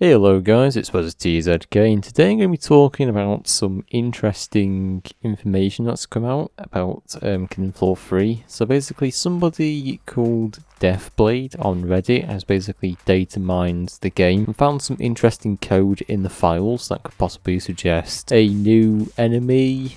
Hello guys, it's TZK, and today I'm going to be talking about some interesting information that's come out about Kingdom Floor 3. So basically somebody called Deathblade on Reddit has basically data mined the game and found some interesting code in the files that could possibly suggest a new enemy,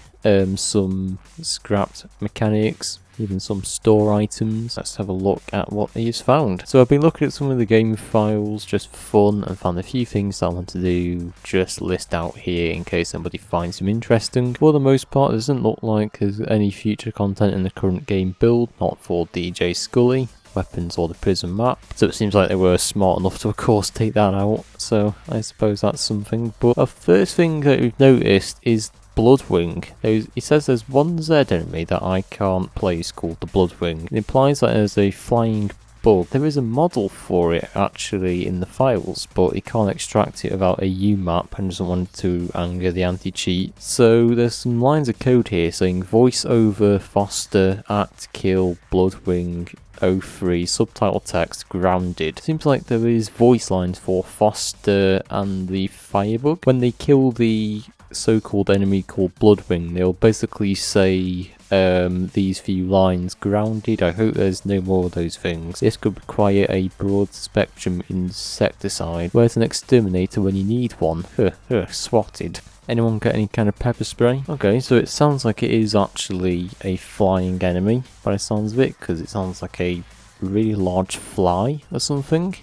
some scrapped mechanics, even some store items. Let's have a look at what he's found. So I've been looking at some of the game files just for fun and found a few things that I want to do just list out here in case somebody finds them interesting. For the most part, it doesn't look like there's any future content in the current game build, not for DJ Scully, weapons or the prison map. So it seems like they were smart enough to of course take that out. So I suppose that's something. But the first thing that we've noticed is Bloodwing. He says there's one Z enemy that I can't place called the Bloodwing. It implies that there's a flying bug. There is a model for it actually in the files, but he can't extract it without a UMAP and doesn't want to anger the anti-cheat. So there's some lines of code here saying voice over Foster at kill Bloodwing 03 subtitle text grounded. Seems like there is voice lines for Foster and the Firebug. When they kill the so-called enemy called Bloodwing, they'll basically say these few lines: grounded, I hope there's no more of those things. This could require a broad spectrum insecticide. Where's an exterminator when you need one? Swatted. Anyone got any kind of pepper spray? Okay, so it sounds like it is actually a flying enemy by the sounds of it, because it sounds like a really large fly or something.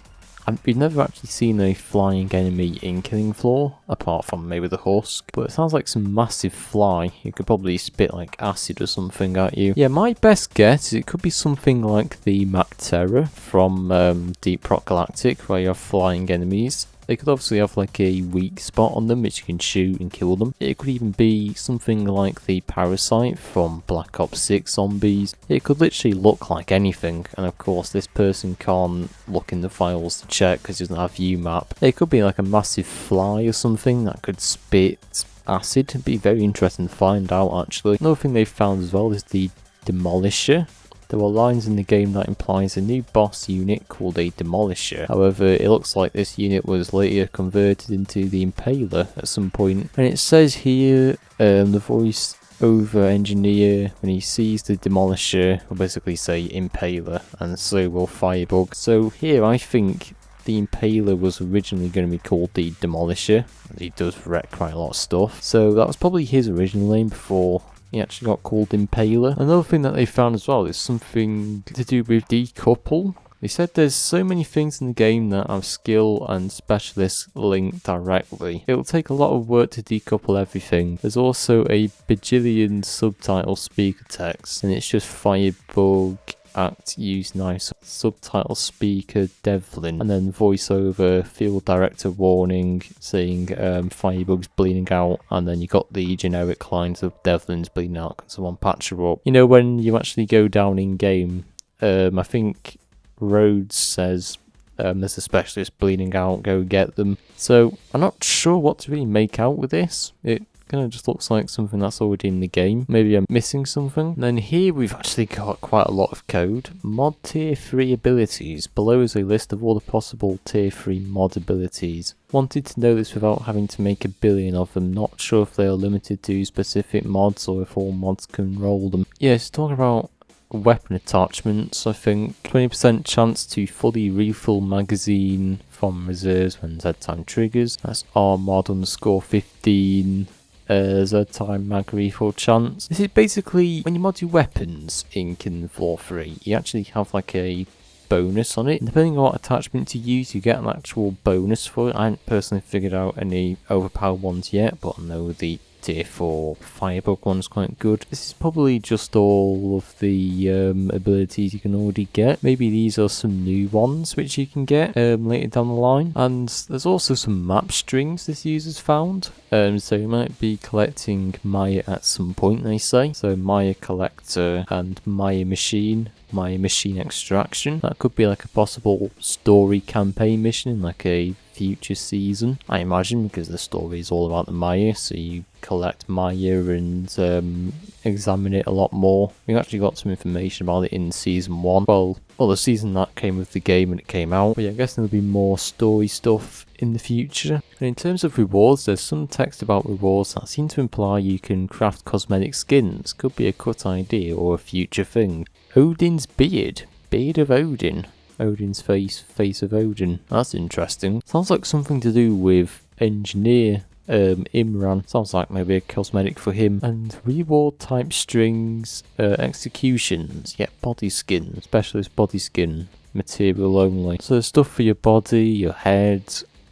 We've never actually seen a flying enemy in Killing Floor, apart from maybe the husk, but it sounds like some massive fly. It could probably spit like acid or something at you. Yeah, my best guess is it could be something like the Mac Terror from Deep Rock Galactic, where you have flying enemies. They could obviously have like a weak spot on them which you can shoot and kill them. It could even be something like the Parasite from Black Ops 6 Zombies. It could literally look like anything, and of course this person can't look in the files to check because he doesn't have UMAP. It could be like a massive fly or something that could spit acid. It'd be very interesting to find out actually. Another thing they've found as well is the Demolisher. There were lines in the game that implies a new boss unit called a Demolisher. However, it looks like this unit was later converted into the Impaler at some point. And it says here, the voice over engineer, when he sees the Demolisher, will basically say Impaler, and so will Firebug. So here I think the Impaler was originally going to be called the Demolisher. He does wreck quite a lot of stuff. So that was probably his original name before he actually got called Impaler. Another thing that they found as well is something to do with Decouple. They said there's so many things in the game that have skill and specialists linked directly. It'll take a lot of work to decouple everything. There's also a bajillion subtitle speaker text, and it's just Firebug act use nice subtitle speaker Devlin, and then voiceover field director warning saying Firebug's bleeding out, and then you got the generic lines of Devlin's bleeding out, can someone patch her up? You know, when you actually go down in game, I think Rhodes says there's a specialist bleeding out, go get them. So I'm not sure what to really make out with this. It kind of just looks like something that's already in the game. Maybe I'm missing something. And then here we've actually got quite a lot of code. Mod tier 3 abilities. Below is a list of all the possible tier 3 mod abilities. Wanted to know this without having to make a billion of them. Not sure if they are limited to specific mods or if all mods can roll them. Yes, talking about weapon attachments, I think 20% chance to fully refill magazine from reserves when Z-time triggers. That's rmod_15. Z-time mag refill chance. This is basically when you mod your weapons in Kingdom Floor 3, you actually have like a bonus on it. And depending on what attachment you use, you get an actual bonus for it. I haven't personally figured out any overpowered ones yet, but I know the tier 4 Firebug one's quite good. This is probably just all of the abilities you can already get. Maybe these are some new ones which you can get later down the line. And there's also some map strings this user's found. So you might be collecting Maya at some point, they say. So Maya Collector and Maya Machine extraction. That could be like a possible story campaign mission in like a future season, I imagine, because the story is all about the Maya, so you collect Maya and examine it a lot more. We actually got some information about it in season 1. Well, the season that came with the game when it came out. But yeah, I guess there'll be more story stuff in the future. And in terms of rewards, there's some text about rewards that seem to imply you can craft cosmetic skins. Could be a cut idea or a future thing. Odin's beard. Beard of Odin. Odin's face of Odin. That's interesting. Sounds like something to do with engineer Imran. Sounds like maybe a cosmetic for him. And reward type strings, executions. Yeah, body skin. Specialist body skin. Material only. So stuff for your body, your head,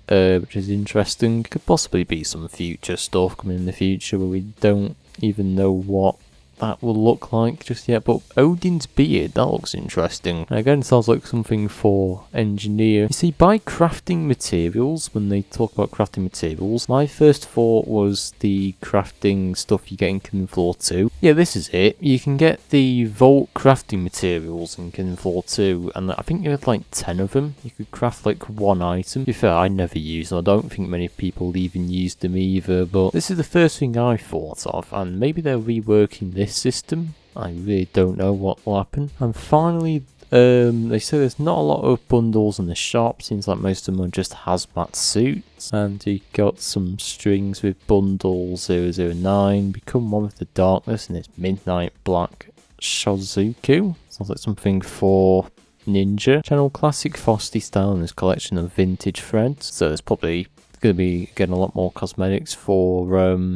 which is interesting. Could possibly be some future stuff coming in the future where we don't even know what that will look like just yet, but Odin's beard, that looks interesting. And again, it sounds like something for engineer. You see, by crafting materials, when they talk about crafting materials, my first thought was the crafting stuff you get in Kingdom Floor 2. Yeah, this is it. You can get the Vault crafting materials in Kingdom Floor 2, and I think you had like 10 of them. You could craft like one item. To be fair, I never used them. I don't think many people even used them either, but this is the first thing I thought of, and maybe they're reworking this system. I really don't know what will happen. And finally, they say there's not a lot of bundles in the shop. Seems like most of them are just hazmat suits. And you got some strings with bundle 009, Become One with the Darkness, and it's Midnight Black Shozuku. Sounds like something for Ninja. Channel Classic Frosty Style and this collection of vintage threads. So there's probably going to be getting a lot more cosmetics for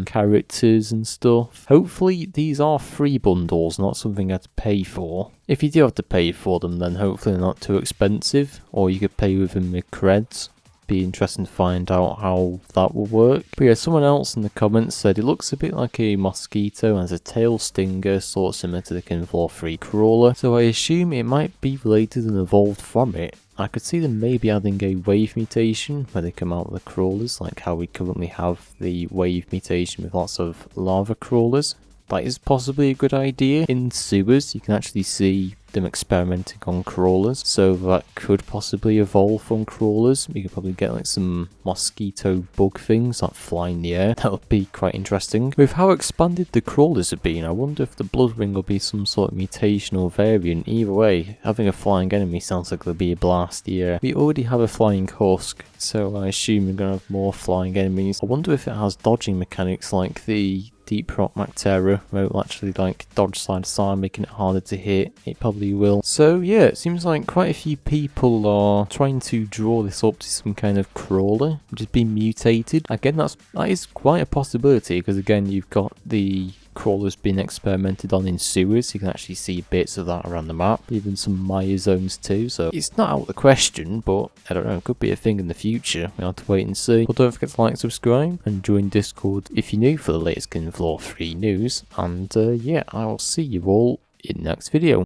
characters and stuff. Hopefully these are free bundles, not something you have to pay for. If you do have to pay for them, then hopefully they're not too expensive, or you could pay with them with creds. Be interesting to find out how that will work. But yeah, someone else in the comments said it looks a bit like a mosquito and has a tail stinger, sort of similar to the Kingdom Floor 3 crawler. So I assume it might be related and evolved from it. I could see them maybe adding a wave mutation where they come out with the crawlers, like how we currently have the wave mutation with lots of lava crawlers. That is possibly a good idea. In sewers, you can actually see them experimenting on crawlers, so that could possibly evolve from crawlers. You could probably get like some mosquito bug things that fly in the air. That would be quite interesting. With how expanded the crawlers have been, I wonder if the blood ring will be some sort of mutation or variant. Either way, having a flying enemy sounds like it'll be a blast. Yeah, we already have a flying husk, so I assume we're gonna have more flying enemies. I wonder if it has dodging mechanics like the Deep Rock Mactera, where it will actually like dodge side to side, making it harder to hit. It probably will. So yeah, it seems like quite a few people are trying to draw this up to some kind of crawler, which has been mutated. Again, that is quite a possibility, because again, you've got the crawlers being experimented on in sewers. You can actually see bits of that around the map, even some Maya zones too, so it's not out of the question, but I don't know, it could be a thing in the future. We'll have to wait and see. But don't forget to like, subscribe, and join Discord if you're new for the latest Kingdom Floor 3 news. And yeah, I will see you all in the next video.